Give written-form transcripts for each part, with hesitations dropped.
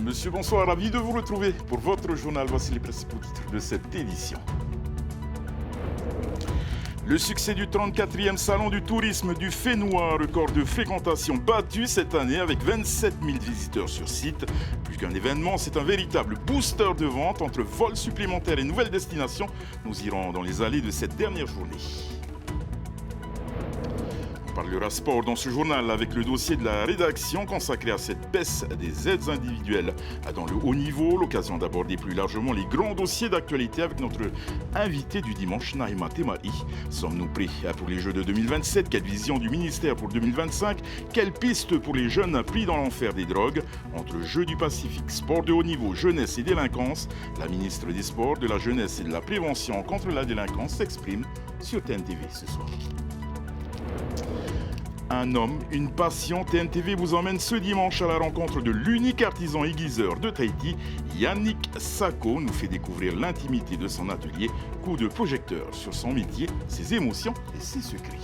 Monsieur, bonsoir, ravi de vous retrouver pour votre journal. Voici les principaux titres de cette édition. Le succès du 34e Salon du tourisme du Fénois, record de fréquentation battu cette année avec 27 000 visiteurs sur site. Plus qu'un événement, c'est un véritable booster de vente entre vols supplémentaires et nouvelles destinations. Nous irons dans les allées de cette dernière journée. On parlera sport dans ce journal avec le dossier de la rédaction consacré à cette baisse des aides individuelles dans le haut niveau. L'occasion d'aborder plus largement les grands dossiers d'actualité avec notre invité du dimanche, Naïma Temari. Sommes-nous prêts pour les Jeux de 2027? Quelle vision du ministère pour 2025? Quelle piste pour les jeunes pris dans l'enfer des drogues? Entre Jeux du Pacifique, sport de haut niveau, jeunesse et délinquance, la ministre des Sports, de la Jeunesse et de la Prévention contre la délinquance s'exprime sur TNTV ce soir. Un homme, une passion, TNTV vous emmène ce dimanche à la rencontre de l'unique artisan aiguiseur de Tahiti. Yannick Sako nous fait découvrir l'intimité de son atelier, coup de projecteur sur son métier, ses émotions et ses secrets.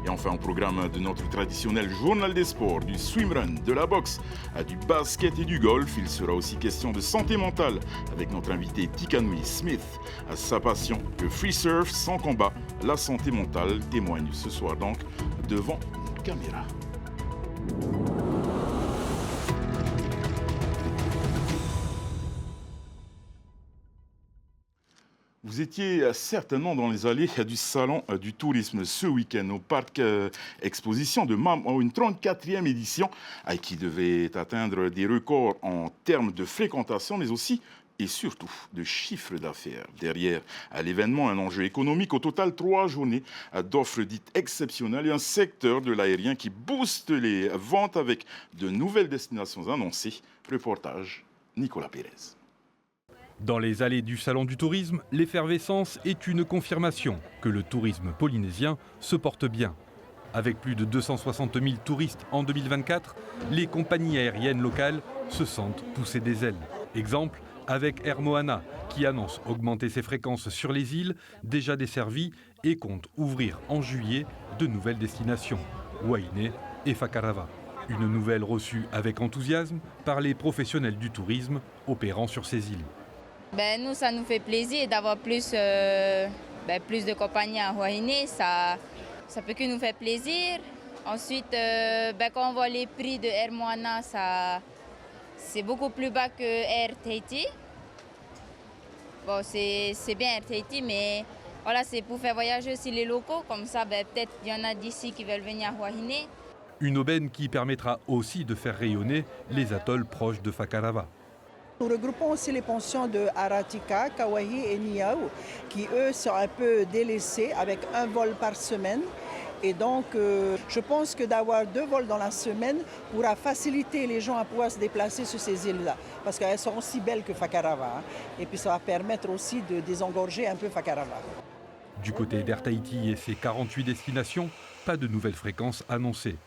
Et enfin, au programme de notre traditionnel journal des sports, du swimrun, de la boxe, du basket et du golf, il sera aussi question de santé mentale avec notre invité Tikanui Smith. À sa passion, le free surf sans combat, la santé mentale témoigne ce soir donc devant une caméra. Vous étiez certainement dans les allées du Salon du tourisme ce week-end au parc exposition de MAM, une 34e édition qui devait atteindre des records en termes de fréquentation, mais aussi et surtout de chiffre d'affaires. Derrière à l'événement, un enjeu économique. Au total, 3 journées d'offres dites exceptionnelles et un secteur de l'aérien qui booste les ventes avec de nouvelles destinations annoncées. Reportage, Nicolas Pérez. Dans les allées du Salon du tourisme, l'effervescence est une confirmation que le tourisme polynésien se porte bien. Avec plus de 260 000 touristes en 2024, les compagnies aériennes locales se sentent pousser des ailes. Exemple avec Air Moana, qui annonce augmenter ses fréquences sur les îles déjà desservies et compte ouvrir en juillet de nouvelles destinations, Wainé et Fakarava. Une nouvelle reçue avec enthousiasme par les professionnels du tourisme opérant sur ces îles. Nous, ça nous fait plaisir d'avoir plus de compagnies à Wainé. Ça peut que nous faire plaisir. Ensuite, quand on voit les prix de Air Moana, c'est beaucoup plus bas que Air Tahiti. Bon, c'est bien Air Tahiti, mais voilà, c'est pour faire voyager aussi les locaux. Comme ça, peut-être il y en a d'ici qui veulent venir à Wainé. Une aubaine qui permettra aussi de faire rayonner les atolls proches de Fakarava. Nous regroupons aussi les pensions de Aratika, Kauai et Niau, qui eux sont un peu délaissés avec un vol par semaine. Et donc, je pense que d'avoir 2 vols dans la semaine pourra faciliter les gens à pouvoir se déplacer sur ces îles-là, parce qu'elles sont aussi belles que Fakarava. Et puis ça va permettre aussi de désengorger un peu Fakarava. Du côté d'Air Tahiti et ses 48 destinations, pas de nouvelles fréquences annoncées.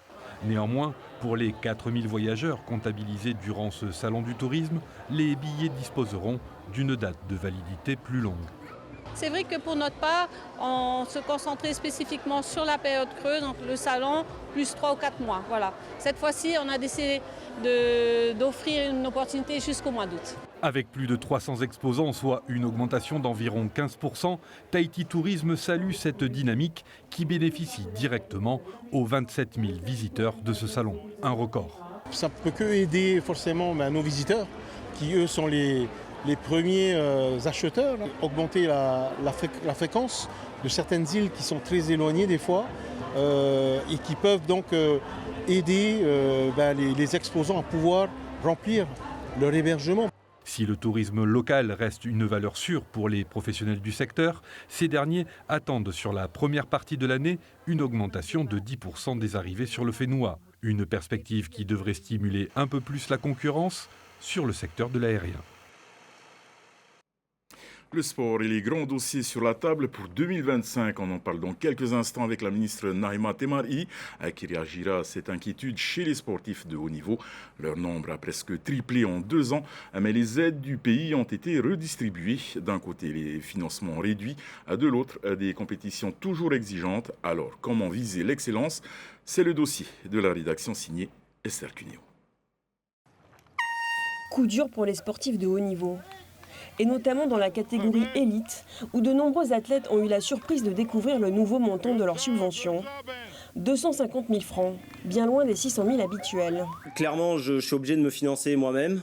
Néanmoins, pour les 4000 voyageurs comptabilisés durant ce salon du tourisme, les billets disposeront d'une date de validité plus longue. C'est vrai que pour notre part, on se concentrait spécifiquement sur la période creuse, donc le salon, plus 3 ou 4 mois. Voilà. Cette fois-ci, on a décidé d'offrir une opportunité jusqu'au mois d'août. Avec plus de 300 exposants, soit une augmentation d'environ 15%, Tahiti Tourisme salue cette dynamique qui bénéficie directement aux 27 000 visiteurs de ce salon. Un record. Ça ne peut que aider forcément nos visiteurs, qui eux sont les premiers acheteurs. Augmenter la fréquence de certaines îles qui sont très éloignées des fois et qui peuvent donc aider les exposants à pouvoir remplir leur hébergement. Si le tourisme local reste une valeur sûre pour les professionnels du secteur, ces derniers attendent sur la première partie de l'année une augmentation de 10% des arrivées sur le Fénois. Une perspective qui devrait stimuler un peu plus la concurrence sur le secteur de l'aérien. Le sport et les grands dossiers sur la table pour 2025. On en parle dans quelques instants avec la ministre Naïma Temari qui réagira à cette inquiétude chez les sportifs de haut niveau. Leur nombre a presque triplé en 2 ans, mais les aides du pays ont été redistribuées. D'un côté, les financements réduits, de l'autre, des compétitions toujours exigeantes. Alors, comment viser l'excellence? C'est le dossier de la rédaction signée Esther Cuneo. Coup dur pour les sportifs de haut niveau. Et notamment dans la catégorie élite, où de nombreux athlètes ont eu la surprise de découvrir le nouveau montant de leur subvention. 250 000 francs, bien loin des 600 000 habituels. Clairement, je suis obligé de me financer moi-même.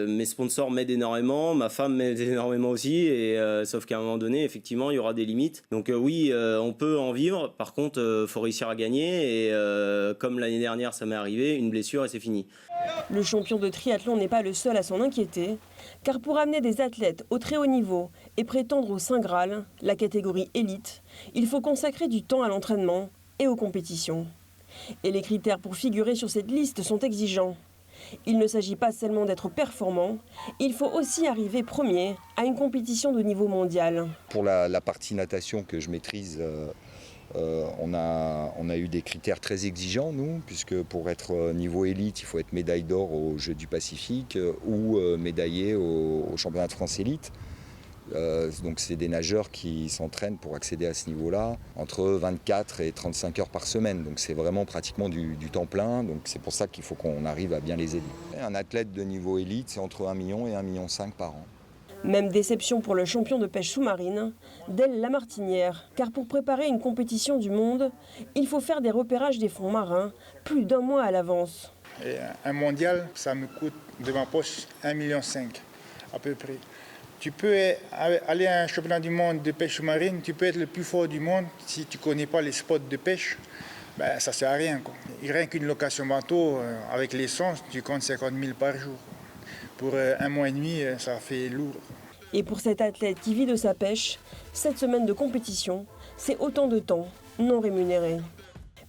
Mes sponsors m'aident énormément, ma femme m'aide énormément aussi, sauf qu'à un moment donné, effectivement, il y aura des limites. Donc oui, on peut en vivre, par contre, il faut réussir à gagner. Et comme l'année dernière, ça m'est arrivé, une blessure et c'est fini. Le champion de triathlon n'est pas le seul à s'en inquiéter, car pour amener des athlètes au très haut niveau et prétendre au Saint Graal, la catégorie élite, il faut consacrer du temps à l'entraînement et aux compétitions. Et les critères pour figurer sur cette liste sont exigeants. Il ne s'agit pas seulement d'être performant, il faut aussi arriver premier à une compétition de niveau mondial. Pour la partie natation que je maîtrise, on a eu des critères très exigeants, nous, puisque pour être niveau élite, il faut être médaille d'or aux Jeux du Pacifique ou médaillé au championnat de France élite. Donc c'est des nageurs qui s'entraînent pour accéder à ce niveau-là entre 24 et 35 heures par semaine. Donc c'est vraiment pratiquement du temps plein. Donc c'est pour ça qu'il faut qu'on arrive à bien les aider. Un athlète de niveau élite, c'est entre 1 million et 1,5 million par an. Même déception pour le champion de pêche sous-marine, Del Lamartinière, car pour préparer une compétition du monde, il faut faire des repérages des fonds marins plus d'1 mois à l'avance. Et un mondial, ça me coûte de ma poche 1,5 million à peu près. Tu peux aller à un championnat du monde de pêche sous-marine, tu peux être le plus fort du monde, si tu ne connais pas les spots de pêche, ça ne sert à rien, quoi. Rien qu'une location bateau, avec l'essence, tu comptes 50 000 par jour. Pour 1 mois et demi, ça fait lourd. Et pour cet athlète qui vit de sa pêche, 7 semaines de compétition, c'est autant de temps non rémunéré.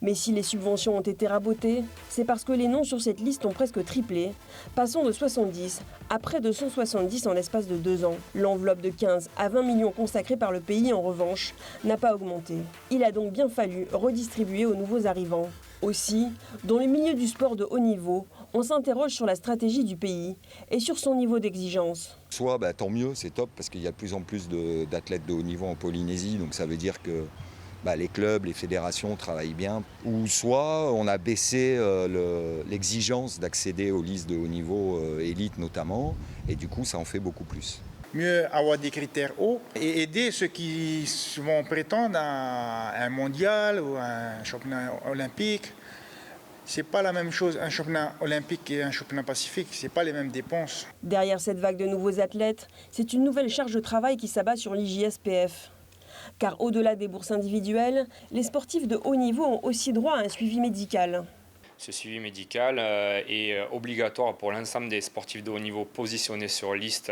Mais si les subventions ont été rabotées, c'est parce que les noms sur cette liste ont presque triplé, passant de 70 à près de 170 en l'espace de 2 ans. L'enveloppe de 15 à 20 millions consacrée par le pays, en revanche, n'a pas augmenté. Il a donc bien fallu redistribuer aux nouveaux arrivants. Aussi, dans le milieu du sport de haut niveau, on s'interroge sur la stratégie du pays et sur son niveau d'exigence. Soit tant mieux, c'est top, parce qu'il y a de plus en plus d'athlètes de haut niveau en Polynésie, donc ça veut dire que les clubs, les fédérations travaillent bien. Ou soit on a baissé l'exigence d'accéder aux listes de haut niveau, élite notamment, et du coup ça en fait beaucoup plus. Mieux avoir des critères hauts et aider ceux qui vont prétendre à un mondial ou à un championnat olympique. C'est pas la même chose, un championnat olympique et un championnat pacifique, c'est pas les mêmes dépenses. Derrière cette vague de nouveaux athlètes, c'est une nouvelle charge de travail qui s'abat sur l'IJSPF. Car au-delà des bourses individuelles, les sportifs de haut niveau ont aussi droit à un suivi médical. Ce suivi médical est obligatoire pour l'ensemble des sportifs de haut niveau positionnés sur liste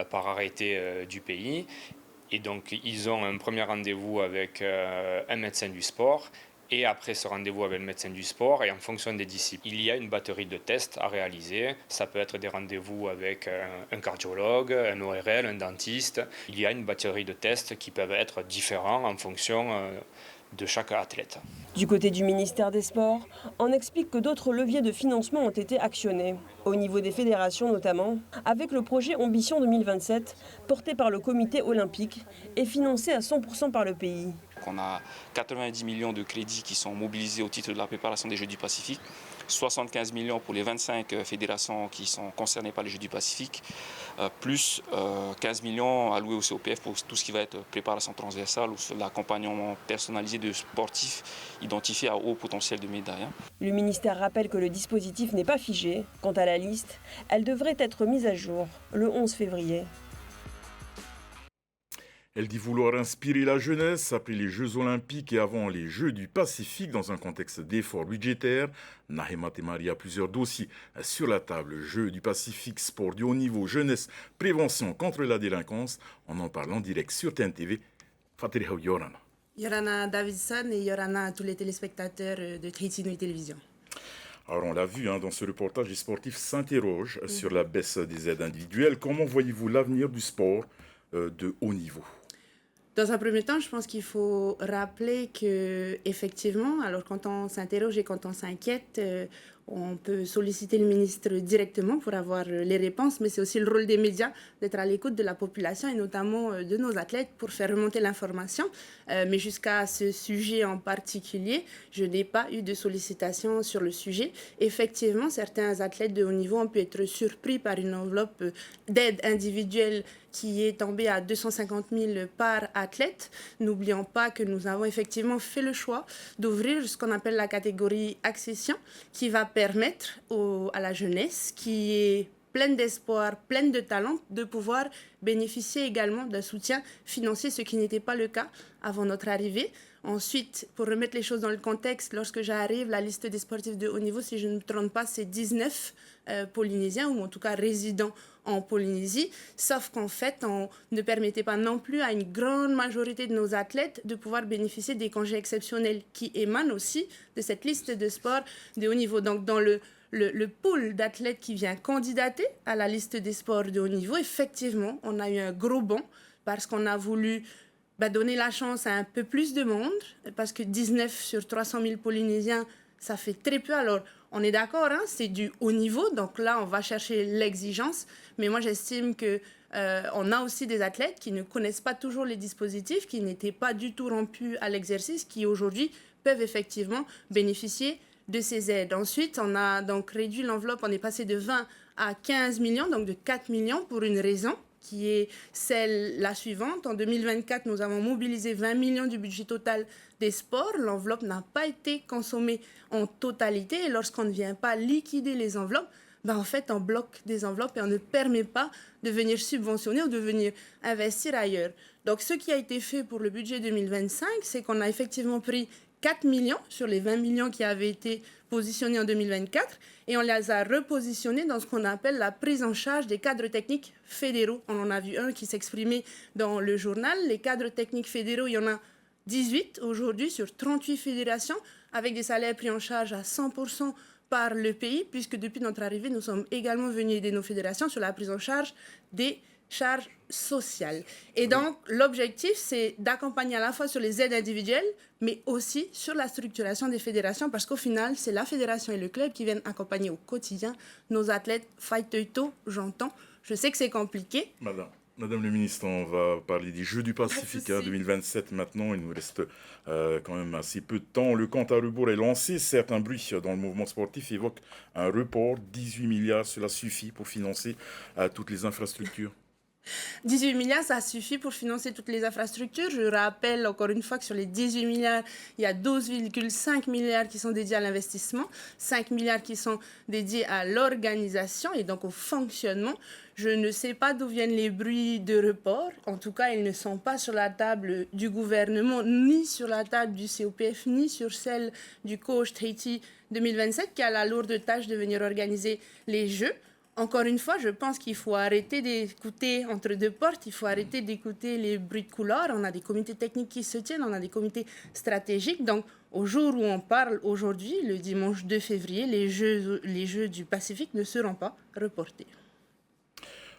par arrêté du pays. Et donc ils ont un premier rendez-vous avec un médecin du sport. Et après ce rendez-vous avec le médecin du sport, et en fonction des disciplines, il y a une batterie de tests à réaliser. Ça peut être des rendez-vous avec un cardiologue, un ORL, un dentiste. Il y a une batterie de tests qui peuvent être différents en fonction de chaque athlète. Du côté du ministère des Sports, on explique que d'autres leviers de financement ont été actionnés, au niveau des fédérations notamment, avec le projet Ambition 2027, porté par le comité olympique et financé à 100% par le pays. On a 90 millions de crédits qui sont mobilisés au titre de la préparation des Jeux du Pacifique, 75 millions pour les 25 fédérations qui sont concernées par les Jeux du Pacifique, plus 15 millions alloués au COPF pour tout ce qui va être préparation transversale ou l'accompagnement personnalisé de sportifs identifiés à haut potentiel de médailles. Le ministère rappelle que le dispositif n'est pas figé. Quant à la liste, elle devrait être mise à jour le 11 février. Elle dit vouloir inspirer la jeunesse après les Jeux Olympiques et avant les Jeux du Pacifique dans un contexte d'efforts budgétaires. Nahema Temari a plusieurs dossiers sur la table. Jeux du Pacifique, sport du haut niveau, jeunesse, prévention contre la délinquance. On en parle en direct sur TNTV. Fateri Yorana. Yorana Davidson et Yorana à tous les téléspectateurs de Tritino et Télévision. Alors on l'a vu dans ce reportage, les sportifs s'interrogent sur la baisse des aides individuelles. Comment voyez-vous l'avenir du sport de haut niveau ? Dans un premier temps, je pense qu'il faut rappeler que effectivement, alors quand on s'interroge et quand on s'inquiète, On peut solliciter le ministre directement pour avoir les réponses, mais c'est aussi le rôle des médias d'être à l'écoute de la population et notamment de nos athlètes pour faire remonter l'information. Mais jusqu'à ce sujet en particulier, je n'ai pas eu de sollicitation sur le sujet. Effectivement, certains athlètes de haut niveau ont pu être surpris par une enveloppe d'aide individuelle qui est tombée à 250 000 par athlète. N'oublions pas que nous avons effectivement fait le choix d'ouvrir ce qu'on appelle la catégorie accession, qui va permettre à la jeunesse qui est pleine d'espoir, pleine de talent, de pouvoir bénéficier également d'un soutien financier, ce qui n'était pas le cas avant notre arrivée. Ensuite, pour remettre les choses dans le contexte, lorsque j'arrive, la liste des sportifs de haut niveau, si je ne me trompe pas, c'est 19 Polynésiens, ou en tout cas résidents en Polynésie, sauf qu'en fait, on ne permettait pas non plus à une grande majorité de nos athlètes de pouvoir bénéficier des congés exceptionnels qui émanent aussi de cette liste de sports de haut niveau. Donc, dans le pool d'athlètes qui vient candidater à la liste des sports de haut niveau, effectivement, on a eu un gros bond parce qu'on a voulu donner la chance à un peu plus de monde, parce que 19 sur 300 000 Polynésiens, ça fait très peu. Alors, on est d'accord, hein, c'est du haut niveau, donc là, on va chercher l'exigence. Mais moi, j'estime qu'on a aussi des athlètes qui ne connaissent pas toujours les dispositifs, qui n'étaient pas du tout rompus à l'exercice, qui aujourd'hui peuvent effectivement bénéficier de ces aides. Ensuite, on a donc réduit l'enveloppe, on est passé de 20 à 15 millions, donc de 4 millions pour une raison qui est la suivante. En 2024, nous avons mobilisé 20 millions du budget total des sports. L'enveloppe n'a pas été consommée en totalité et lorsqu'on ne vient pas liquider les enveloppes, en fait, on bloque des enveloppes et on ne permet pas de venir subventionner ou de venir investir ailleurs. Donc, ce qui a été fait pour le budget 2025, c'est qu'on a effectivement pris 4 millions sur les 20 millions qui avaient été positionnés en 2024 et on les a repositionnés dans ce qu'on appelle la prise en charge des cadres techniques fédéraux. On en a vu un qui s'exprimait dans le journal. Les cadres techniques fédéraux, il y en a 18 aujourd'hui sur 38 fédérations avec des salaires pris en charge à 100% par le pays, puisque depuis notre arrivée, nous sommes également venus aider nos fédérations sur la prise en charge des charges sociales. Et donc, l'objectif, c'est d'accompagner à la fois sur les aides individuelles, mais aussi sur la structuration des fédérations, parce qu'au final, c'est la fédération et le club qui viennent accompagner au quotidien nos athlètes. Faitoito, j'entends. Je sais que c'est compliqué. Madame le ministre, on va parler des Jeux du Pacifique 2027 maintenant. Il nous reste quand même assez peu de temps. Le compte à rebours est lancé. Certes, un bruit dans le mouvement sportif évoque un report. 18 milliards, cela suffit pour financer toutes les infrastructures. 18 milliards, ça suffit pour financer toutes les infrastructures. Je rappelle encore une fois que sur les 18 milliards, il y a 12,5 milliards qui sont dédiés à l'investissement, 5 milliards qui sont dédiés à l'organisation et donc au fonctionnement. Je ne sais pas d'où viennent les bruits de report. En tout cas, ils ne sont pas sur la table du gouvernement, ni sur la table du COPF, ni sur celle du coach Tahiti 2027, qui a la lourde tâche de venir organiser les Jeux. Encore une fois, je pense qu'il faut arrêter d'écouter entre deux portes, il faut arrêter d'écouter les bruits de couloir. On a des comités techniques qui se tiennent, on a des comités stratégiques. Donc, au jour où on parle aujourd'hui, le dimanche 2 février, les Jeux du Pacifique ne seront pas reportés.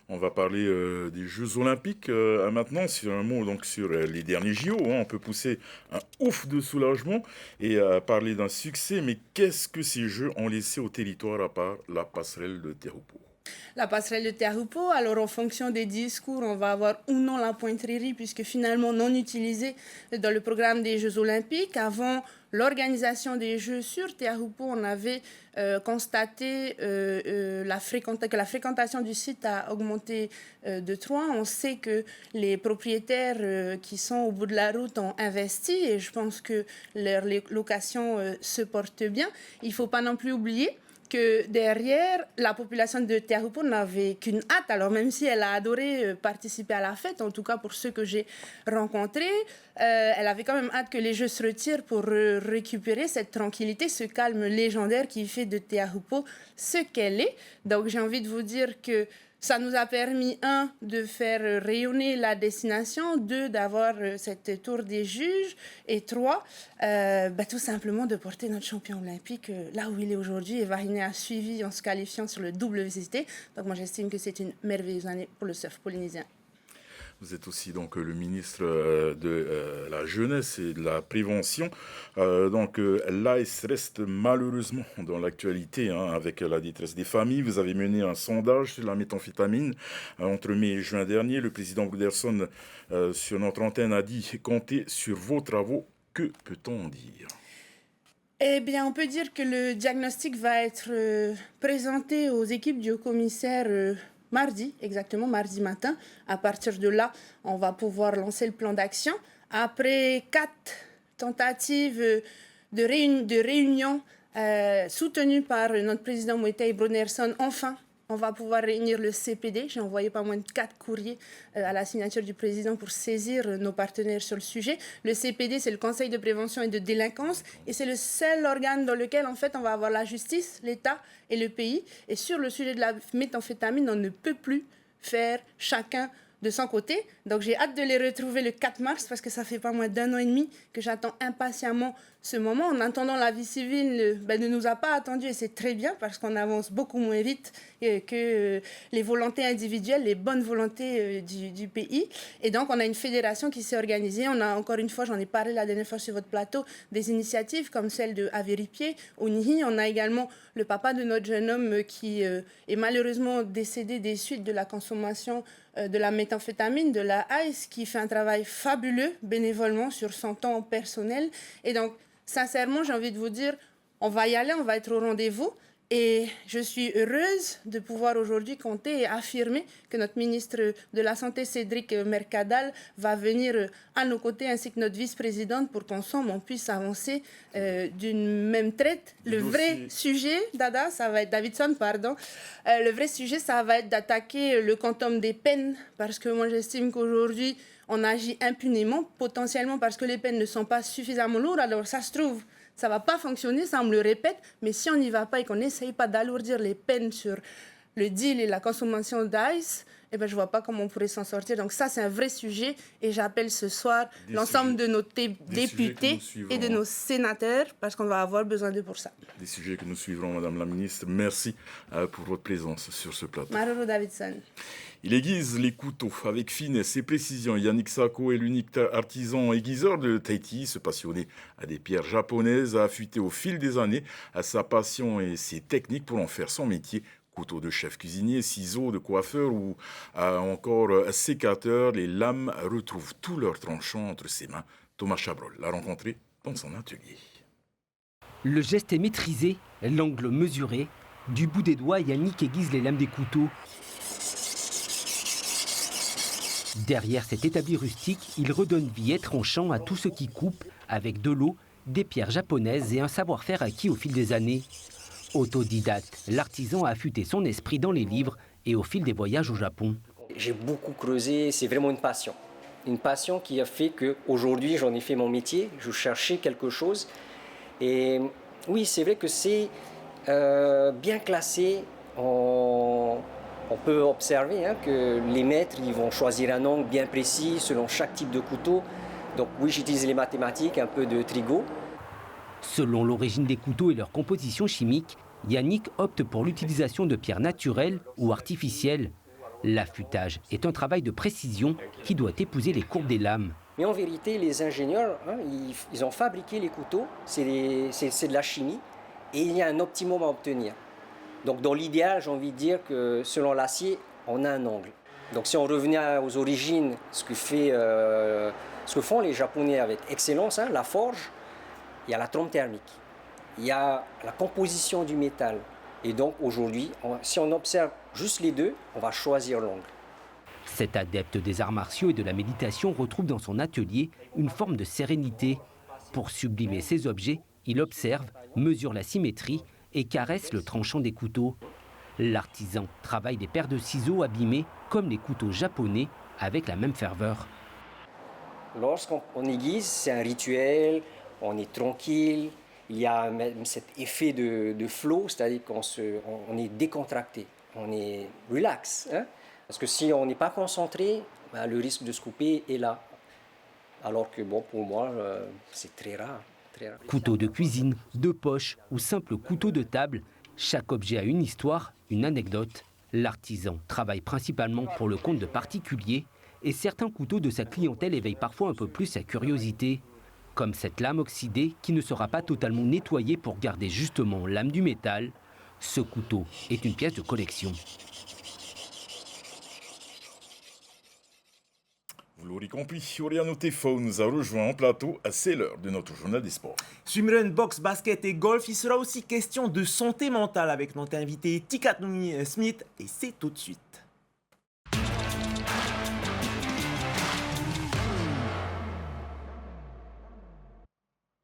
On va parler des Jeux Olympiques maintenant, sur un mot donc sur les derniers JO. On peut pousser un ouf de soulagement et parler d'un succès. Mais qu'est-ce que ces Jeux ont laissé au territoire à part la passerelle de Teahupo'o? La passerelle de Teahupo'o, alors en fonction des discours, on va avoir ou non la pointrerie, puisque finalement non utilisée dans le programme des Jeux Olympiques. Avant l'organisation des Jeux sur Teahupo'o, on avait constaté que la fréquentation du site a augmenté de 3. On sait que les propriétaires qui sont au bout de la route ont investi et je pense que leur location se porte bien. Il ne faut pas non plus oublier que derrière, la population de Teahupo'o n'avait qu'une hâte. Alors même si elle a adoré participer à la fête, en tout cas pour ceux que j'ai rencontrés, elle avait quand même hâte que les Jeux se retirent pour récupérer cette tranquillité, ce calme légendaire qui fait de Teahupo'o ce qu'elle est. Donc j'ai envie de vous dire que ça nous a permis, 1, de faire rayonner la destination, 2, d'avoir cette tour des juges, et 3, tout simplement de porter notre champion olympique là où il est aujourd'hui. Et Wahine a suivi en se qualifiant sur le WCT. Donc moi j'estime que c'est une merveilleuse année pour le surf polynésien. Vous êtes aussi donc le ministre de la Jeunesse et de la Prévention. L'AS reste malheureusement dans l'actualité avec la détresse des familles. Vous avez mené un sondage sur la méthamphétamine entre mai et juin dernier. Le président Bouderson, sur notre antenne, a dit compter sur vos travaux. Que peut-on en dire ? Eh bien, on peut dire que le diagnostic va être présenté aux équipes du haut-commissaire mardi matin. À partir de là, on va pouvoir lancer le plan d'action. Après 4 tentatives de réunion soutenues par notre président Moïtai Bronerson, enfin, on va pouvoir réunir le CPD. J'ai envoyé pas moins de 4 courriers à la signature du président pour saisir nos partenaires sur le sujet. Le CPD, c'est le Conseil de prévention et de délinquance. Et c'est le seul organe dans lequel, en fait, on va avoir la justice, l'État et le pays. Et sur le sujet de la méthamphétamine, on ne peut plus faire chacun de son côté. Donc j'ai hâte de les retrouver le 4 mars parce que ça fait pas moins d'1 an et demi que j'attends impatiemment ce moment. En attendant, la vie civile ne nous a pas attendu et c'est très bien parce qu'on avance beaucoup moins vite que les volontés individuelles, les bonnes volontés du pays. Et donc on a une fédération qui s'est organisée. On a encore une fois, j'en ai parlé la dernière fois sur votre plateau, des initiatives comme celle de Averipié, au Nihi. On a également le papa de notre jeune homme qui est malheureusement décédé des suites de la consommation de la méthamphétamine, de la ICE, qui fait un travail fabuleux bénévolement sur son temps personnel. Et donc, sincèrement, j'ai envie de vous dire, on va y aller, on va être au rendez-vous. Et je suis heureuse de pouvoir aujourd'hui compter et affirmer que notre ministre de la Santé, Cédric Mercadal, va venir à nos côtés, ainsi que notre vice-présidente, pour qu'ensemble, on puisse avancer d'une même traite. Le vrai sujet, le vrai sujet, ça va être d'attaquer le quantum des peines, parce que moi, j'estime qu'aujourd'hui, on agit impunément, potentiellement parce que les peines ne sont pas suffisamment lourdes. Alors, ça se trouve, ça ne va pas fonctionner, ça on me le répète, mais si on n'y va pas et qu'on n'essaye pas d'alourdir les peines sur le deal et la consommation d'ice, je ne vois pas comment on pourrait s'en sortir. Donc ça, c'est un vrai sujet et j'appelle ce soir l'ensemble de nos députés et de nos sénateurs parce qu'on va avoir besoin d'eux pour ça. Des sujets que nous suivrons, Madame la Ministre. Merci pour votre présence sur ce plateau. Maroro Davidson. Il aiguise les couteaux avec finesse et précision. Yannick Sako est l'unique artisan aiguiseur de Tahiti. Ce passionné à des pierres japonaises a affûté au fil des années à sa passion et ses techniques pour en faire son métier. Couteaux de chef cuisinier, ciseaux de coiffeur ou encore sécateur, les lames retrouvent tout leur tranchant entre ses mains. Thomas Chabrol l'a rencontré dans son atelier. Le geste est maîtrisé, l'angle mesuré. Du bout des doigts, Yannick aiguise les lames des couteaux. Derrière cet établi rustique, il redonne vie et tranchant à tout ce qui coupe, avec de l'eau, des pierres japonaises et un savoir-faire acquis au fil des années. Autodidacte, l'artisan a affûté son esprit dans les livres et au fil des voyages au Japon. J'ai beaucoup creusé, c'est vraiment une passion. Une passion qui a fait qu'aujourd'hui j'en ai fait mon métier, je cherchais quelque chose. Et oui, c'est vrai que c'est bien classé. On peut observer que les maîtres ils vont choisir un angle bien précis selon chaque type de couteau. Donc oui, j'utilise les mathématiques, un peu de trigo. Selon l'origine des couteaux et leur composition chimique, Yannick opte pour l'utilisation de pierres naturelles ou artificielles. L'affûtage est un travail de précision qui doit épouser les courbes des lames. Mais en vérité, les ingénieurs, ils ont fabriqué les couteaux, c'est de la chimie, et il y a un optimum à obtenir. Donc dans l'idéal, j'ai envie de dire que selon l'acier, on a un angle. Donc si on revenait aux origines, ce que font les Japonais avec excellence, la forge, il y a la trompe thermique, il y a la composition du métal. Et donc aujourd'hui, si on observe juste les deux, on va choisir l'angle. Cet adepte des arts martiaux et de la méditation retrouve dans son atelier une forme de sérénité. Pour sublimer ses objets, il observe, mesure la symétrie et caresse le tranchant des couteaux. L'artisan travaille des paires de ciseaux abîmés comme les couteaux japonais avec la même ferveur. Lorsqu'on aiguise, c'est un rituel, on est tranquille, il y a même cet effet de flow, c'est-à-dire qu'on est décontracté, on est relax. Parce que si on n'est pas concentré, le risque de se couper est là. Alors que pour moi, c'est très rare. Couteau de cuisine, de poche ou simple couteau de table, chaque objet a une histoire, une anecdote. L'artisan travaille principalement pour le compte de particuliers et certains couteaux de sa clientèle éveillent parfois un peu plus sa curiosité. Comme cette lame oxydée qui ne sera pas totalement nettoyée pour garder justement l'âme du métal. Ce couteau est une pièce de collection. Vous l'aurez compris, Oriano Tefo nous a rejoint en plateau. C'est l'heure de notre journal des sports. Swimrun, boxe, basket et golf, il sera aussi question de santé mentale avec notre invité Tikatnoumi Smith et c'est tout de suite.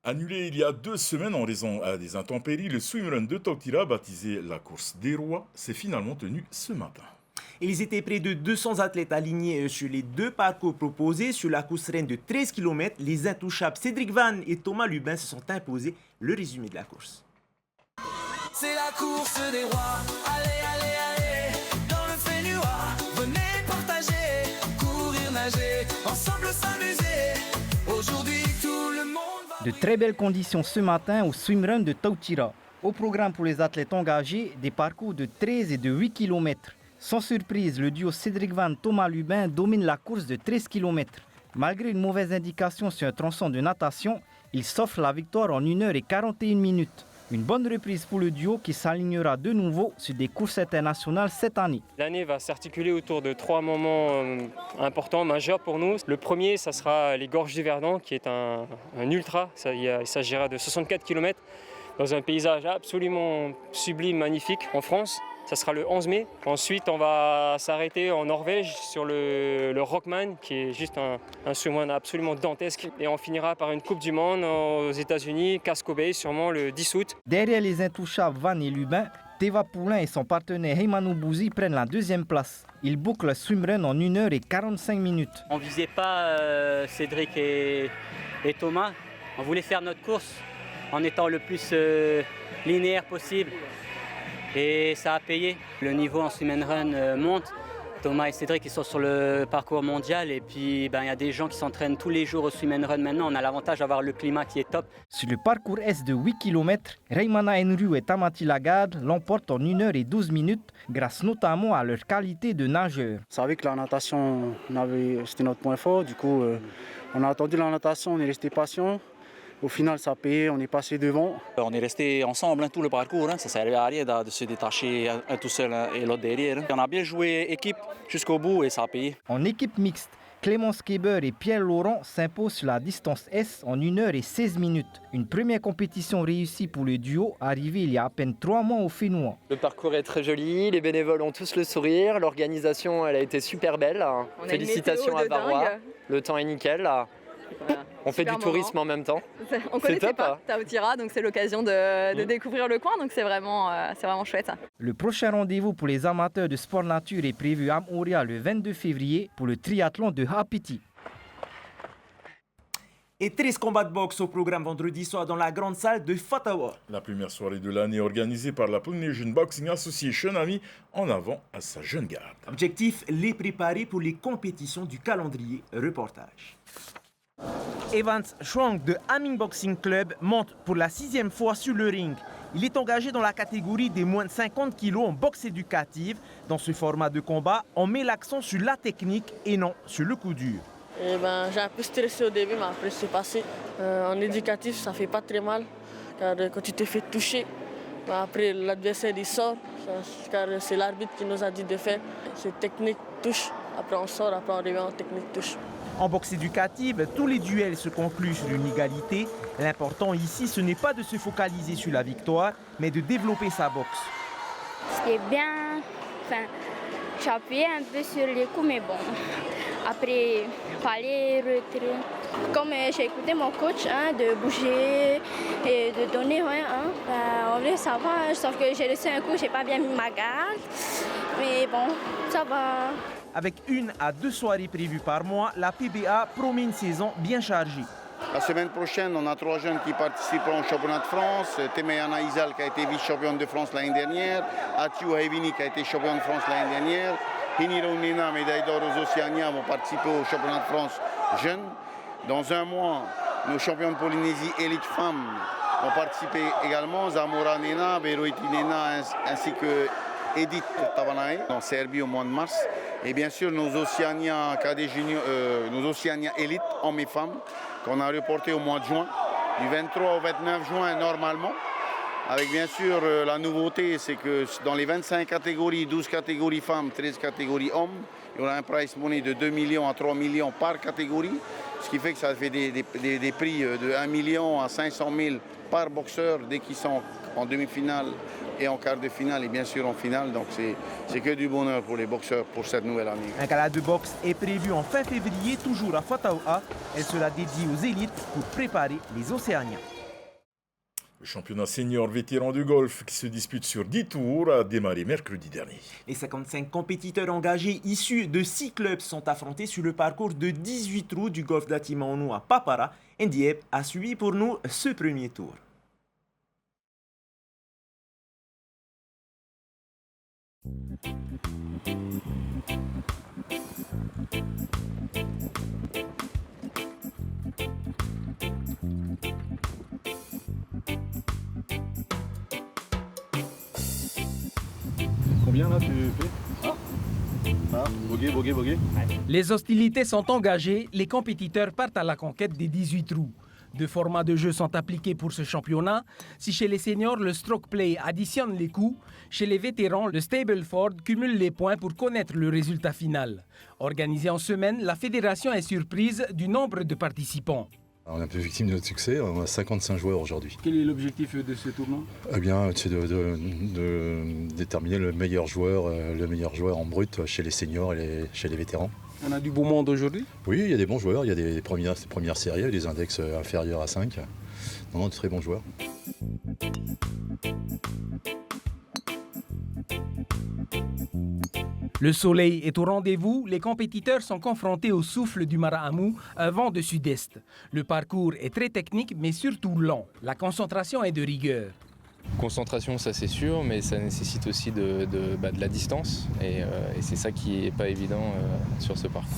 Annulé il y a 2 semaines en raison des intempéries, le swimrun de Tautira, baptisé la course des rois, s'est finalement tenu ce matin. Ils étaient près de 200 athlètes alignés sur les 2 parcours proposés. Sur la course reine de 13 km, les intouchables Cédric Van et Thomas Lubin se sont imposés. Le résumé de la course. C'est la course des rois. Allez, allez, allez, dans le Fénuard. Venez partager, courir, nager, ensemble s'amuser. Aujourd'hui, tout le monde va... De très belles conditions ce matin au swimrun de Tautira. Au programme pour les athlètes engagés, des parcours de 13 et de 8 km. Sans surprise, le duo Cédric Van-Thomas Lubin domine la course de 13 km. Malgré une mauvaise indication sur un tronçon de natation, il s'offre la victoire en 1h41. Une bonne reprise pour le duo qui s'alignera de nouveau sur des courses internationales cette année. L'année va s'articuler autour de 3 moments importants, majeurs pour nous. Le premier, ça sera les Gorges du Verdon, qui est un ultra. Il s'agira de 64 km dans un paysage absolument sublime, magnifique en France. Ça sera le 11 mai. Ensuite, on va s'arrêter en Norvège sur le Rockman, qui est juste un swimrun absolument dantesque. Et on finira par une Coupe du Monde aux États-Unis, Casco Bay, sûrement le 10 août. Derrière les intouchables Van et Lubin, Teva Poulain et son partenaire Heymanou Bouzi prennent la 2e place. Ils bouclent le swimrun en 1h45. On ne visait pas Cédric et Thomas. On voulait faire notre course en étant le plus linéaire possible. Et ça a payé. Le niveau en swimrun monte. Thomas et Cédric ils sont sur le parcours mondial et puis y a des gens qui s'entraînent tous les jours au swimrun maintenant. On a l'avantage d'avoir le climat qui est top. Sur le parcours S de 8 km, Reymana Enru et Tamati Lagarde l'emportent en 1h12 grâce notamment à leur qualité de nageurs. On savait que la natation, c'était notre point fort. Du coup, on a attendu la natation, on est resté patient. Au final, ça a payé, on est passé devant. On est resté ensemble tout le parcours, ça ne servait à rien de se détacher un tout seul et l'autre derrière. On a bien joué équipe jusqu'au bout et ça a payé. En équipe mixte, Clémence Keber et Pierre Laurent s'imposent sur la distance S en 1h16. Une première compétition réussie pour le duo, arrivé il y a à peine 3 mois au Fénois. Le parcours est très joli, les bénévoles ont tous le sourire, l'organisation elle a été super belle. Félicitations à Varois, le temps est nickel. Voilà, on fait du tourisme en même temps. On ne connaissait pas Tautira, donc c'est l'occasion de découvrir le coin, donc c'est vraiment chouette. Le prochain rendez-vous pour les amateurs de sport nature est prévu à Moria le 22 février pour le triathlon de Hapiti. Et 13 combats de boxe au programme vendredi soir dans la grande salle de Fatawa. La première soirée de l'année organisée par la Polynesian Boxing Association a mis en avant à sa jeune garde. Objectif, les préparer pour les compétitions du calendrier. Reportage. Evans Schwang de Aming Boxing Club monte pour la 6e fois sur le ring. Il est engagé dans la catégorie des moins de 50 kg en boxe éducative. Dans ce format de combat, on met l'accent sur la technique et non sur le coup dur. J'ai un peu stressé au début, mais après c'est passé. En éducatif, ça fait pas très mal, car quand tu te fais toucher, après l'adversaire il sort, car c'est l'arbitre qui nous a dit de faire. C'est technique touche, après on sort, après on revient en technique touche. En boxe éducative, tous les duels se concluent sur une égalité. L'important ici, ce n'est pas de se focaliser sur la victoire, mais de développer sa boxe. C'était bien, j'ai appuyé un peu sur les coups, mais bon, après, il fallait retirer. Comme j'ai écouté mon coach de bouger et de donner, en vrai ça va, sauf que j'ai laissé un coup, j'ai pas bien mis ma garde, mais bon, ça va. Avec 1 à 2 soirées prévues par mois, la PBA promet une saison bien chargée. La semaine prochaine, on a 3 jeunes qui participeront au championnat de France. Temeyana Izal qui a été vice-championne de France l'année dernière. Atiu Haevini qui a été championne de France l'année dernière. Hiniro Nena, médaille d'or aux Océaniens, vont participer au championnat de France jeunes. Dans 1 mois, nos champions de Polynésie élite femmes vont participer également. Zamora Nena, Veroiti Nena ainsi que Edith Tavanae en Serbie au mois de mars. Et bien sûr, nos Oceania KD Junior, nos Oceania Elite, hommes et femmes, qu'on a reporté au mois de juin, du 23 au 29 juin normalement. Avec bien sûr la nouveauté, c'est que dans les 25 catégories, 12 catégories femmes, 13 catégories hommes, il y aura un prize money de 2 millions à 3 millions par catégorie, ce qui fait que ça fait des prix de 1 million à 500 000 par boxeur dès qu'ils sont en demi-finale et en quart de finale et bien sûr en finale. Donc c'est que du bonheur pour les boxeurs pour cette nouvelle année. Un gala de boxe est prévu en fin février, toujours à Fataoua. Elle sera dédiée aux élites pour préparer les Océaniens. Le championnat senior vétéran de golf qui se dispute sur 10 tours a démarré mercredi dernier. Les 55 compétiteurs engagés issus de 6 clubs sont affrontés sur le parcours de 18 trous du golf d'Atimaono à Papara. Ndieb a suivi pour nous ce premier tour. Combien là tu fais? Bogey. Les hostilités sont engagées, les compétiteurs partent à la conquête des 18 trous. Deux formats de jeu sont appliqués pour ce championnat. Si chez les seniors, le stroke play additionne les coups, chez les vétérans, le Stableford cumule les points pour connaître le résultat final. Organisée en semaine, la fédération est surprise du nombre de participants. On est un peu victime de notre succès, on a 55 joueurs aujourd'hui. Quel est l'objectif de ce tournoi? Eh bien, c'est de déterminer le meilleur joueur en brut chez les seniors et chez les vétérans. On a du beau monde aujourd'hui? Oui, il y a des bons joueurs, il y a des premières séries avec des index inférieurs à 5. Non, de très bons joueurs. Le soleil est au rendez-vous, les compétiteurs sont confrontés au souffle du Marahamou, un vent de sud-est. Le parcours est très technique mais surtout lent. La concentration est de rigueur. Concentration, ça c'est sûr, mais ça nécessite aussi de la distance et c'est ça qui n'est pas évident sur ce parcours.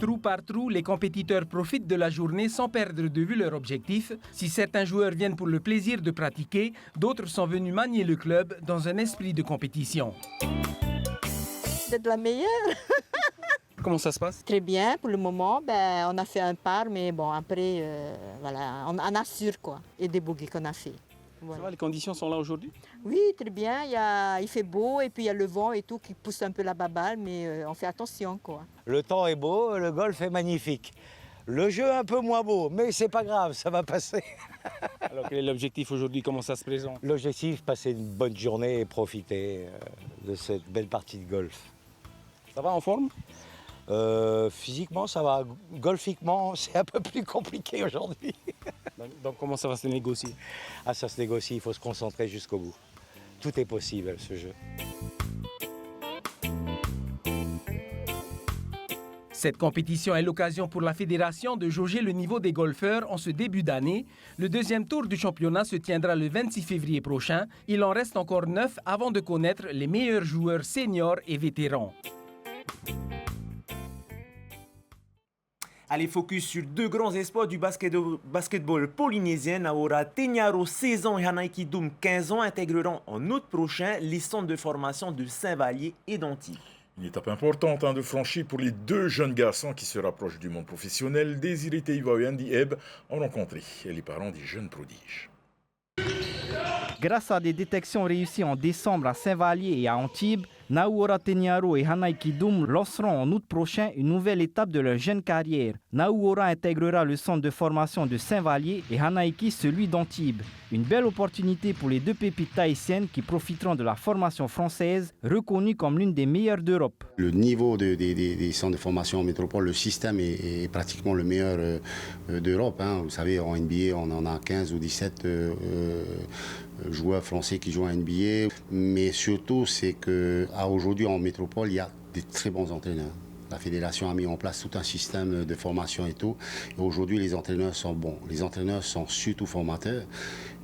Trou par trou, les compétiteurs profitent de la journée sans perdre de vue leur objectif. Si certains joueurs viennent pour le plaisir de pratiquer, d'autres sont venus manier le club dans un esprit de compétition. D'être la meilleure. Comment ça se passe? Très bien, pour le moment, on a fait un par, mais bon, après, voilà, on assure quoi, et des bogeys qu'on a fait. Voilà. Ça va, les conditions sont là aujourd'hui? Oui, très bien, il fait beau et puis il y a le vent et tout qui pousse un peu la baballe, mais on fait attention quoi. Le temps est beau, le golf est magnifique. Le jeu un peu moins beau, mais c'est pas grave, ça va passer. Alors quel est l'objectif aujourd'hui? Comment ça se présente? L'objectif, passer une bonne journée et profiter de cette belle partie de golf. Ça va en forme? Physiquement, ça va. Golfiquement, c'est un peu plus compliqué aujourd'hui. Donc comment ça va se négocier? Ah, ça se négocie, il faut se concentrer jusqu'au bout. Tout est possible, ce jeu. Cette compétition est l'occasion pour la fédération de jauger le niveau des golfeurs en ce début d'année. Le deuxième tour du championnat se tiendra le 26 février prochain. Il en reste encore 9 avant de connaître les meilleurs joueurs seniors et vétérans. Allez, focus sur deux grands espoirs du basketball polynésien. Naora Tenyaro, 16 ans, et Hanaiki Doum, 15 ans, intégreront en août prochain les centres de formation de Saint-Vallier et d'Antibes. Une étape importante de franchir pour les deux jeunes garçons qui se rapprochent du monde professionnel. Désiré Teiva et Andy Ebb ont rencontré les parents des jeunes prodiges. Grâce à des détections réussies en décembre à Saint-Vallier et à Antibes, Naoura Tenyaro et Hanaiki Doum lanceront en août prochain une nouvelle étape de leur jeune carrière. Naoura intégrera le centre de formation de Saint-Vallier et Hanaiki celui d'Antibes. Une belle opportunité pour les deux pépites tahitiennes qui profiteront de la formation française, reconnue comme l'une des meilleures d'Europe. Le niveau des centres de formation en métropole, le système est pratiquement le meilleur d'Europe. Vous savez, en NBA, on en a 15 ou 17 joueurs français qui jouent en NBA. Mais surtout, c'est qu'aujourd'hui, en métropole, il y a des très bons entraîneurs. La fédération a mis en place tout un système de formation et tout. Et aujourd'hui, les entraîneurs sont bons. Les entraîneurs sont surtout formateurs.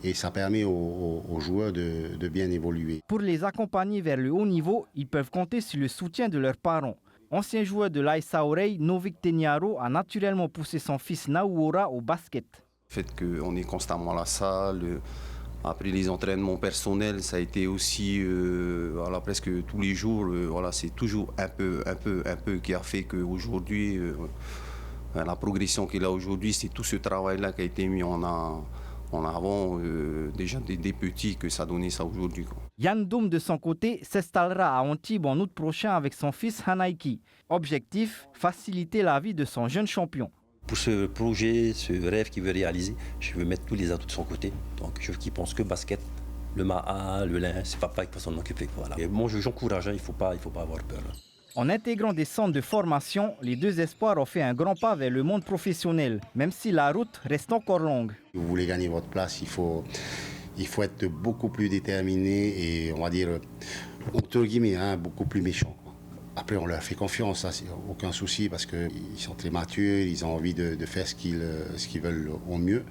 Et ça permet aux joueurs de bien évoluer. Pour les accompagner vers le haut niveau, ils peuvent compter sur le soutien de leurs parents. Ancien joueur de l'Aïssa Oreille, Novik Tenyaro a naturellement poussé son fils Naoura au basket. Le fait qu'on est constamment à la salle, Après les entraînements personnels, ça a été aussi voilà, presque tous les jours. Voilà, c'est toujours un peu qui a fait qu'aujourd'hui, la progression qu'il a aujourd'hui, c'est tout ce travail-là qui a été mis en avant déjà des petits que ça donnait ça aujourd'hui. Yann Doum, de son côté, s'installera à Antibes en août prochain avec son fils Hanaiki. Objectif, faciliter la vie de son jeune champion. Pour ce projet, ce rêve qu'il veut réaliser, je veux mettre tous les atouts de son côté. Donc je veux qu'il pense que basket, le Maha, le Lin, c'est papa qui va s'en occuper. Voilà. Et moi j'encourage, il ne faut pas avoir peur. En intégrant des centres de formation, les deux espoirs ont fait un grand pas vers le monde professionnel, même si la route reste encore longue. Si vous voulez gagner votre place, il faut être beaucoup plus déterminé et on va dire, entre guillemets, beaucoup plus méchant. Après, on leur fait confiance, ça, c'est aucun souci, parce qu'ils sont très matures, ils ont envie de faire ce qu'ils veulent au mieux.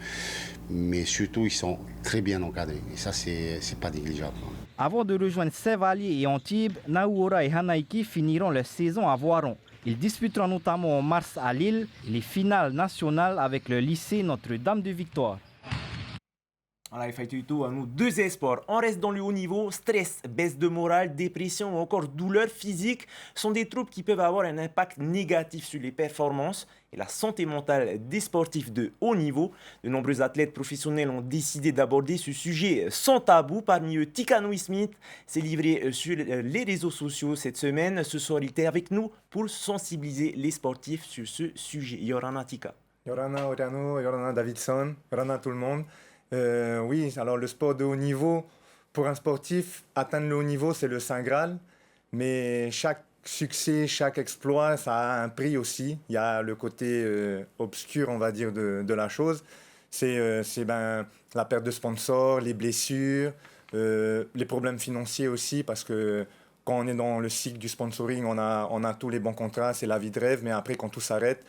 Mais surtout, ils sont très bien encadrés. Et ça, c'est pas négligeable. Avant de rejoindre Saint-Vallier et Antibes, Naoura et Hanaiki finiront leur saison à Voiron. Ils disputeront notamment en mars à Lille les finales nationales avec le lycée Notre-Dame de Victoire. Voilà, Faituito, à nous deux espoirs. On reste dans le haut niveau. Stress, baisse de morale, dépression ou encore douleur physique sont des troubles qui peuvent avoir un impact négatif sur les performances et la santé mentale des sportifs de haut niveau. De nombreux athlètes professionnels ont décidé d'aborder ce sujet sans tabou. Parmi eux, Tikanoui Smith s'est livré sur les réseaux sociaux cette semaine. Ce soir, il était avec nous pour sensibiliser les sportifs sur ce sujet. Yorana Tika. Yorana Oriano, Yorana Davidson, Yorana tout le monde. Oui, alors le sport de haut niveau, pour un sportif, atteindre le haut niveau, c'est le Saint Graal. Mais chaque succès, chaque exploit, ça a un prix aussi. Il y a le côté obscur, on va dire, de la chose. C'est la perte de sponsors, les blessures, les problèmes financiers aussi, parce que quand on est dans le cycle du sponsoring, on a tous les bons contrats, c'est la vie de rêve, mais après, quand tout s'arrête,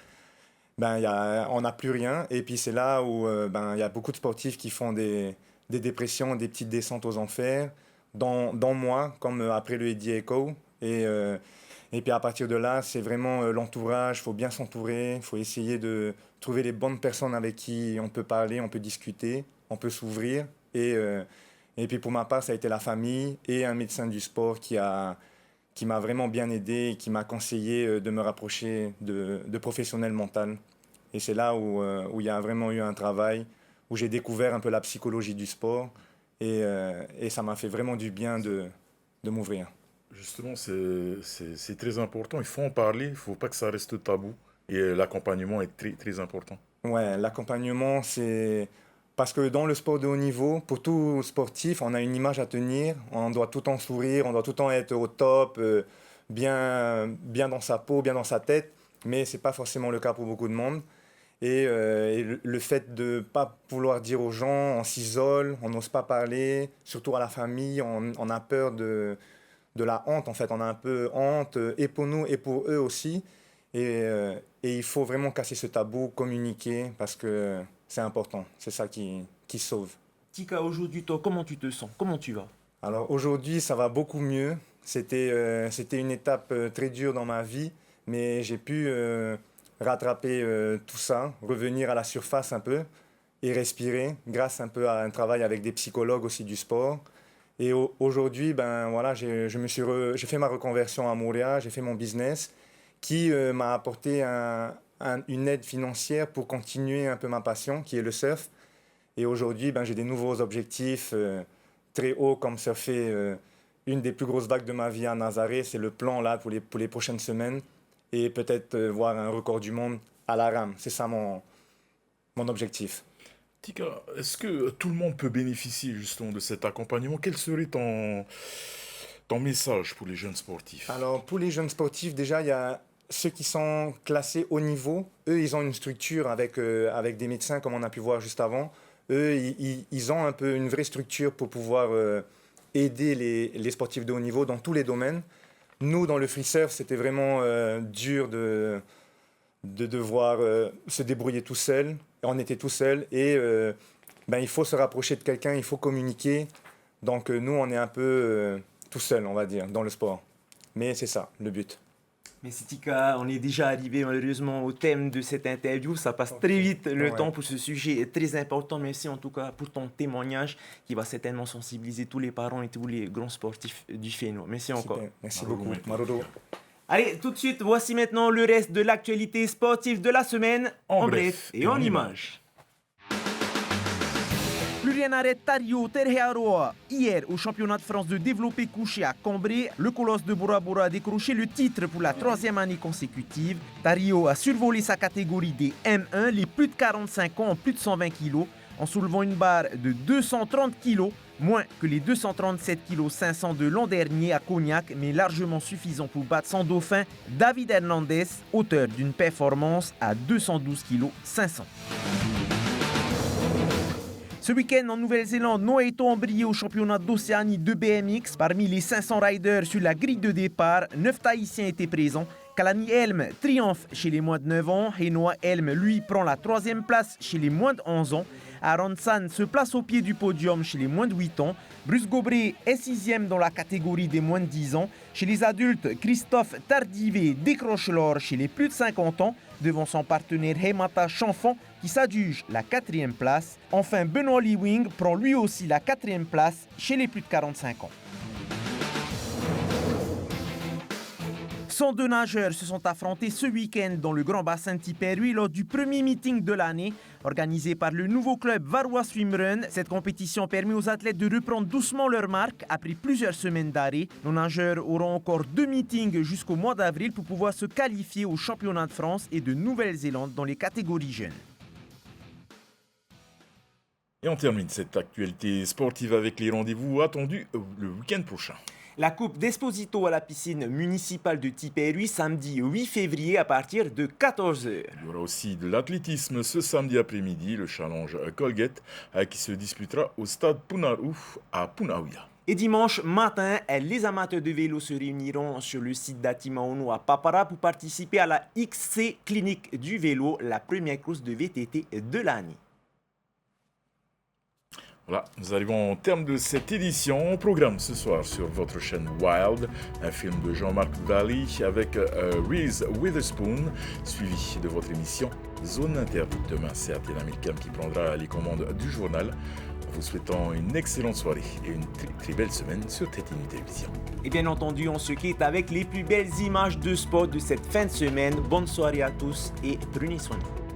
on n'a plus rien. Et puis c'est là où y a beaucoup de sportifs qui font des dépressions, des petites descentes aux enfers, dont moi, comme après le Eddie Echo. Et puis à partir de là, c'est vraiment l'entourage. Il faut bien s'entourer. Il faut essayer de trouver les bonnes personnes avec qui on peut parler, on peut discuter, on peut s'ouvrir. Et puis pour ma part, ça a été la famille et un médecin du sport qui m'a vraiment bien aidé et qui m'a conseillé de me rapprocher de professionnels mentaux. Et c'est là où il y a vraiment eu un travail, où j'ai découvert un peu la psychologie du sport. Et ça m'a fait vraiment du bien de m'ouvrir. Justement, c'est très important. Il faut en parler, il ne faut pas que ça reste tabou. Et l'accompagnement est très, très important. Ouais, l'accompagnement, c'est... Parce que dans le sport de haut niveau, pour tout sportif, on a une image à tenir. On doit tout le temps sourire, on doit tout le temps être au top, bien dans sa peau, bien dans sa tête. Mais ce n'est pas forcément le cas pour beaucoup de monde. Et le fait de ne pas vouloir dire aux gens, on s'isole, on n'ose pas parler, surtout à la famille, on a peur de la honte en fait. On a un peu honte, et pour nous et pour eux aussi. Et il faut vraiment casser ce tabou, communiquer, parce que c'est important. C'est ça qui sauve. Tika, aujourd'hui, toi, comment tu te sens? Comment tu vas? Alors aujourd'hui, ça va beaucoup mieux. C'était une étape très dure dans ma vie, mais j'ai pu rattraper tout ça, revenir à la surface un peu et respirer grâce un peu à un travail avec des psychologues aussi du sport. Et aujourd'hui, voilà, j'ai fait ma reconversion à Montréal, j'ai fait mon business qui m'a apporté une aide financière pour continuer un peu ma passion, qui est le surf. Et aujourd'hui, j'ai des nouveaux objectifs très hauts, comme surfer une des plus grosses vagues de ma vie à Nazaré. C'est le plan là pour les prochaines semaines. Et peut-être voir un record du monde à la rame. C'est ça mon objectif. Tika, est-ce que tout le monde peut bénéficier justement de cet accompagnement? Quel serait ton message pour les jeunes sportifs? Alors, pour les jeunes sportifs, déjà, il y a ceux qui sont classés haut niveau. Eux, ils ont une structure avec des médecins, comme on a pu voir juste avant. Eux, ils ont un peu une vraie structure pour pouvoir aider les sportifs de haut niveau dans tous les domaines. Nous, dans le free surf, c'était vraiment dur de devoir se débrouiller tout seul. On était tout seul et il faut se rapprocher de quelqu'un, il faut communiquer. Donc nous, on est un peu tout seul, on va dire, dans le sport. Mais c'est ça, le but. Merci Tika, on est déjà arrivé malheureusement au thème de cette interview. Ça passe très vite le temps pour ce sujet très important. Merci en tout cas pour ton témoignage qui va certainement sensibiliser tous les parents et tous les grands sportifs du Fénois. Merci encore. Merci beaucoup, Marodo. Allez, tout de suite, voici maintenant le reste de l'actualité sportive de la semaine, en bref et en images. Plus rien n'arrête Tario Terhearoa. Hier, au championnat de France de développé couché à Cambrai, le colosse de Bora Bora a décroché le titre pour la 3e année consécutive. Tario a survolé sa catégorie des M1, les plus de 45 ans en plus de 120 kg, en soulevant une barre de 230 kg, moins que les 237 kg 500 de l'an dernier à Cognac, mais largement suffisant pour battre son dauphin David Hernandez, auteur d'une performance à 212 kg 500. Ce week-end en Nouvelle-Zélande, Noéto a brillé au championnat d'Océanie de BMX. Parmi les 500 riders sur la grille de départ, 9 Tahitiens étaient présents. Kalani Helm triomphe chez les moins de 9 ans. Henoa Helm, lui, prend la 3e place chez les moins de 11 ans. Aaron San se place au pied du podium chez les moins de 8 ans. Bruce Gobré est 6e dans la catégorie des moins de 10 ans. Chez les adultes, Christophe Tardivé décroche l'or chez les plus de 50 ans, devant son partenaire Hemata Chanfan qui s'adjuge la 4e place. Enfin, Benoît Lee-Wing prend lui aussi la 4e place chez les plus de 45 ans. 102 nageurs se sont affrontés ce week-end dans le grand bassin de Tipperary lors du premier meeting de l'année. Organisé par le nouveau club Varois Swimrun, cette compétition permet aux athlètes de reprendre doucement leur marque après plusieurs semaines d'arrêt. Nos nageurs auront encore 2 meetings jusqu'au mois d'avril pour pouvoir se qualifier aux championnats de France et de Nouvelle-Zélande dans les catégories jeunes. Et on termine cette actualité sportive avec les rendez-vous attendus le week-end prochain. La Coupe d'Esposito à la piscine municipale de Tipperary samedi 8 février à partir de 14h. Il y aura aussi de l'athlétisme ce samedi après-midi, le challenge Colgate qui se disputera au stade Punaru à Punaouia. Et dimanche matin, les amateurs de vélo se réuniront sur le site d'Atimaono à Papara pour participer à la XC Clinique du vélo, la première course de VTT de l'année. Voilà, nous arrivons au terme de cette édition. Au programme ce soir sur votre chaîne Wild, un film de Jean-Marc Vallée avec Reese Witherspoon, suivi de votre émission Zone Interdite. Demain, c'est Athéna Milcam qui prendra les commandes du journal. En vous souhaitant une excellente soirée et une très belle semaine sur Tétine Télévision. Et bien entendu, on se quitte avec les plus belles images de sport de cette fin de semaine. Bonne soirée à tous et prenez soin de vous.